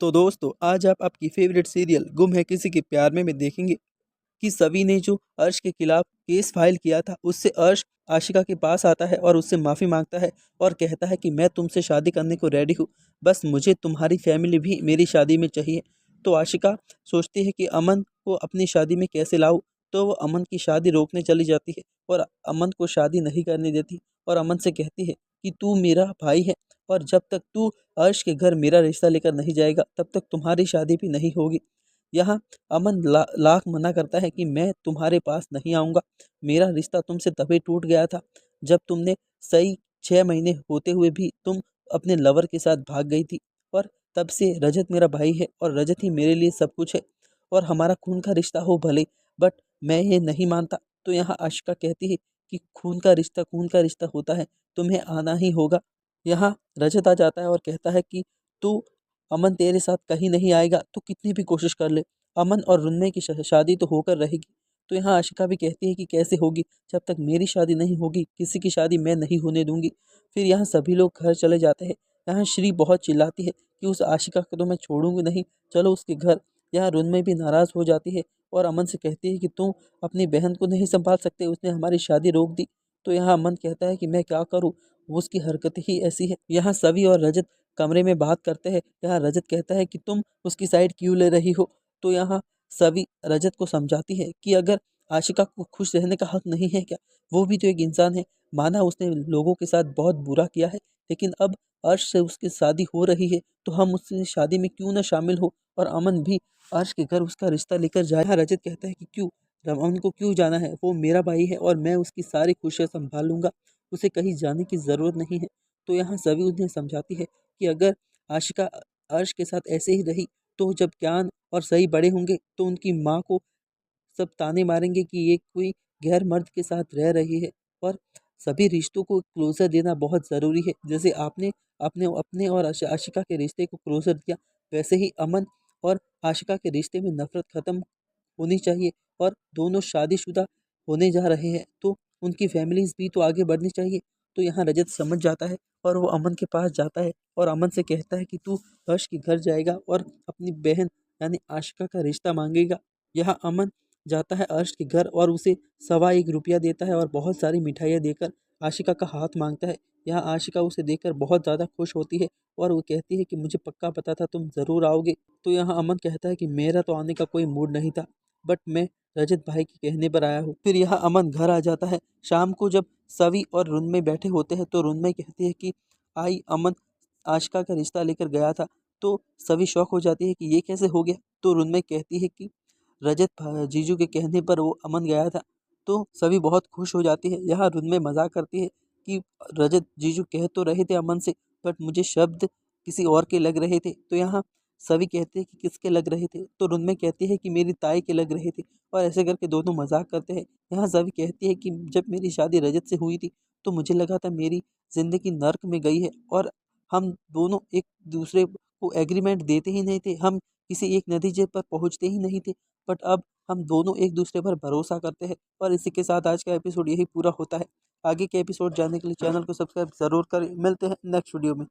तो दोस्तों आज आप आपकी फेवरेट सीरियल गुम है किसी के प्यार में देखेंगे कि सवी ने जो अर्श के खिलाफ केस फाइल किया था उससे अर्श आशिका के पास आता है और उससे माफ़ी मांगता है और कहता है कि मैं तुमसे शादी करने को रेडी हूँ, बस मुझे तुम्हारी फैमिली भी मेरी शादी में चाहिए। तो आशिका सोचती है कि अमन को अपनी शादी में कैसे लाऊं, तो वो अमन की शादी रोकने चली जाती है और अमन को शादी नहीं करने देती और अमन से कहती है कि तू मेरा भाई है और जब तक तू अर्श के घर मेरा रिश्ता लेकर नहीं जाएगा तब तक तुम्हारी शादी भी नहीं होगी। यहाँ अमन लाख मना करता है कि मैं तुम्हारे पास नहीं आऊँगा, मेरा रिश्ता तुमसे तभी टूट गया था जब तुमने सही 6 महीने होते हुए भी तुम अपने लवर के साथ भाग गई थी और तब से रजत मेरा भाई है और रजत ही मेरे लिए सब कुछ है और हमारा खून का रिश्ता हो भले, बट मैं ये नहीं मानता। तो यहाँ आशिका कहती है कि खून का रिश्ता होता है, तुम्हें आना ही होगा। यहाँ रजत आ जाता है और कहता है कि तू अमन तेरे साथ कहीं नहीं आएगा, तू कितनी भी कोशिश कर ले, अमन और रुन्मे की शादी तो होकर रहेगी। तो यहाँ आशिका भी कहती है कि कैसे होगी, जब तक मेरी शादी नहीं होगी किसी की शादी मैं नहीं होने दूंगी। फिर यहाँ सभी लोग घर चले जाते हैं। यहाँ श्री बहुत चिल्लाती है कि उस आशिका को तो मैं छोड़ूंगी नहीं, चलो उसके घर। यहाँ रुन्मे भी नाराज़ हो जाती है और अमन से कहती है कि तुम अपनी बहन को नहीं संभाल सकते, उसने हमारी शादी रोक दी। तो यहाँ अमन कहता है कि मैं क्या करूँ, वो उसकी हरकत ही ऐसी है। यहाँ सभी और रजत कमरे में बात करते हैं। यहाँ रजत कहता है कि तुम उसकी साइड क्यों ले रही हो। तो यहाँ सभी रजत को समझाती है कि अगर आशिका को खुश रहने का हक नहीं है क्या, वो भी तो एक इंसान है। माना उसने लोगों के साथ बहुत बुरा किया है, लेकिन अब अर्श से उसकी शादी हो रही है तो हम उसकी शादी में क्यों ना शामिल हो और अमन भी अर्श के घर उसका रिश्ता लेकर जाए। यहाँ रजत कहता है कि क्यों, अमन को क्यों जाना है, वो मेरा भाई है और मैं उसकी सारी खुशियाँ संभाल लूंगा, उसे कहीं जाने की ज़रूरत नहीं है। तो यहाँ सभी उन्हें समझाती है कि अगर आशिका अर्श के साथ ऐसे ही रही तो जब ज्ञान और सही बड़े होंगे तो उनकी माँ को सब ताने मारेंगे कि ये कोई गैर मर्द के साथ रह रही है। और सभी रिश्तों को क्लोजर देना बहुत ज़रूरी है। जैसे आपने अपने अपने और आशिका के रिश्ते को क्लोजर दिया, वैसे ही अमन और आशिका के रिश्ते में नफरत ख़त्म होनी चाहिए और दोनों शादीशुदा होने जा रहे हैं तो उनकी फैमिलीज भी तो आगे बढ़नी चाहिए। तो यहाँ रजत समझ जाता है और वो अमन के पास जाता है और अमन से कहता है कि तू हर्ष के घर जाएगा और अपनी बहन यानी आशिका का रिश्ता मांगेगा। यहाँ अमन जाता है अर्श के घर और उसे ₹1.25 देता है और बहुत सारी मिठाइयाँ देकर आशिका का हाथ मांगता है। यहाँ आशिका उसे देखकर बहुत ज़्यादा खुश होती है और वो कहती है कि मुझे पक्का पता था तुम ज़रूर आओगे। तो यहाँ अमन कहता है कि मेरा तो आने का कोई मूड नहीं था, बट मैं रजत भाई के कहने पर आया हूँ। फिर यहाँ अमन घर आ जाता है। शाम को जब सवी और रुन्मे बैठे होते हैं तो रुन्मे कहती है कि आई अमन आशिका का रिश्ता लेकर गया था। तो सभी शौक हो जाती है कि ये कैसे हो गया। तो रुन्मे कहती है कि जीजू के कहने पर वो अमन गया था। तो सभी बहुत खुश हो जाती है। यहाँ रुन्मे मजाक करती है कि रजत जीजू कह तो रहे थे अमन से, बट मुझे शब्द किसी और के लग रहे थे। तो यहाँ सभी कहते हैं कि किसके लग रहे थे, तो रुन्मे कहती है कि मेरी ताई के लग रहे थे और ऐसे करके दोनों मजाक करते हैं। यहाँ सभी कहती है कि जब मेरी शादी रजत से हुई थी तो मुझे लगा था मेरी ज़िंदगी नर्क में गई है और हम दोनों एक दूसरे को एग्रीमेंट देते ही नहीं थे, हम किसी एक नतीजे पर पहुँचते ही नहीं थे, बट अब हम दोनों एक दूसरे पर भरोसा करते हैं। और इसी के साथ आज का एपिसोड यही पूरा होता है। आगे के एपिसोड जानने के लिए चैनल को सब्सक्राइब ज़रूर करें। मिलते हैं नेक्स्ट वीडियो में।